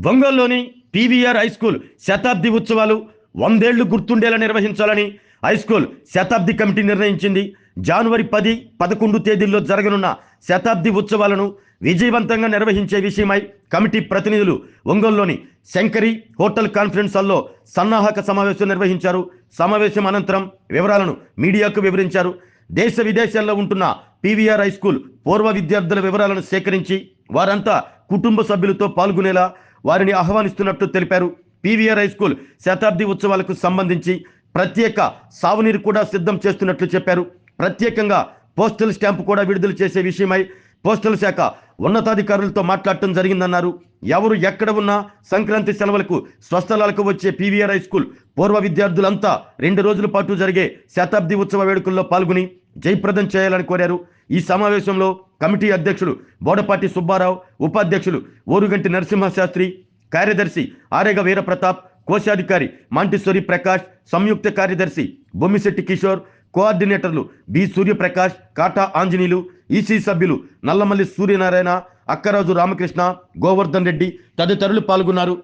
ఒంగోలులోని PVR high school శతాబ్ది ఉత్సవాలు 100 ఏళ్లు గుర్తుండేలా నిర్వహించాలని హై స్కూల్ శతాబ్ది కమిటీ నిర్ణయించింది. జనవరి 10, 11 తేదీల్లో జరగనున్న శతాబ్ది ఉత్సవాలను విజయవంతంగా నిర్వహించే విషయమై కమిటీ ప్రతినిధులు ఒంగోలులోని శంకరి హోటల్ కాన్ఫరెన్స్ హాల్లో సన్నాహక సమావేశం నిర్వహించారు. సమావేశం అనంతరం వివరాలను మీడియాకు వివరించారు. దేశ విదేశాల్లో ఉంటున్న పీవీఆర్ హై స్కూల్ పూర్వ విద్యార్థుల వివరాలను సేకరించి వారంతా కుటుంబ సభ్యులతో పాల్గొనేలా వారిని ఆహ్వానిస్తున్నట్టు తెలిపారు. పీవీఆర్ హై స్కూల్ శతాబ్ది ఉత్సవాలకు సంబంధించి ప్రత్యేక సాగునీరు కూడా సిద్ధం చేస్తున్నట్లు చెప్పారు. ప్రత్యేకంగా పోస్టల్ స్టాంపు కూడా విడుదల చేసే విషయమై పోస్టల్ శాఖ ఉన్నతాధికారులతో మాట్లాడటం జరిగిందన్నారు. ఎవరు ఎక్కడ ఉన్నా సంక్రాంతి సెలవులకు స్వస్థలాలకు వచ్చే పీవీఆర్ హై స్కూల్ పూర్వ విద్యార్థులంతా 2 రోజుల పాటు జరిగే శతాబ్ది ఉత్సవ వేడుకల్లో పాల్గొని జయప్రదం చేయాలని కోరారు. ఈ సమావేశంలో కమిటీ అధ్యక్షులు బోడపాటి సుబ్బారావు, ఉపాధ్యక్షులు ఓరుగంటి నరసింహశాస్త్రి, కార్యదర్శి ఆరేగ వీరప్రతాప్, కోశాధికారి మాంటిస్వరి ప్రకాష్, సంయుక్త కార్యదర్శి బొమ్మిశెట్టి కిషోర్, కోఆర్డినేటర్లు బి సూర్యప్రకాష్, కాటా ఆంజనేయులు, ఈసీ సభ్యులు నల్లమల్లి సూర్యనారాయణ, అక్కరాజు రామకృష్ణ, గోవర్ధన్ రెడ్డి తదితరులు పాల్గొన్నారు.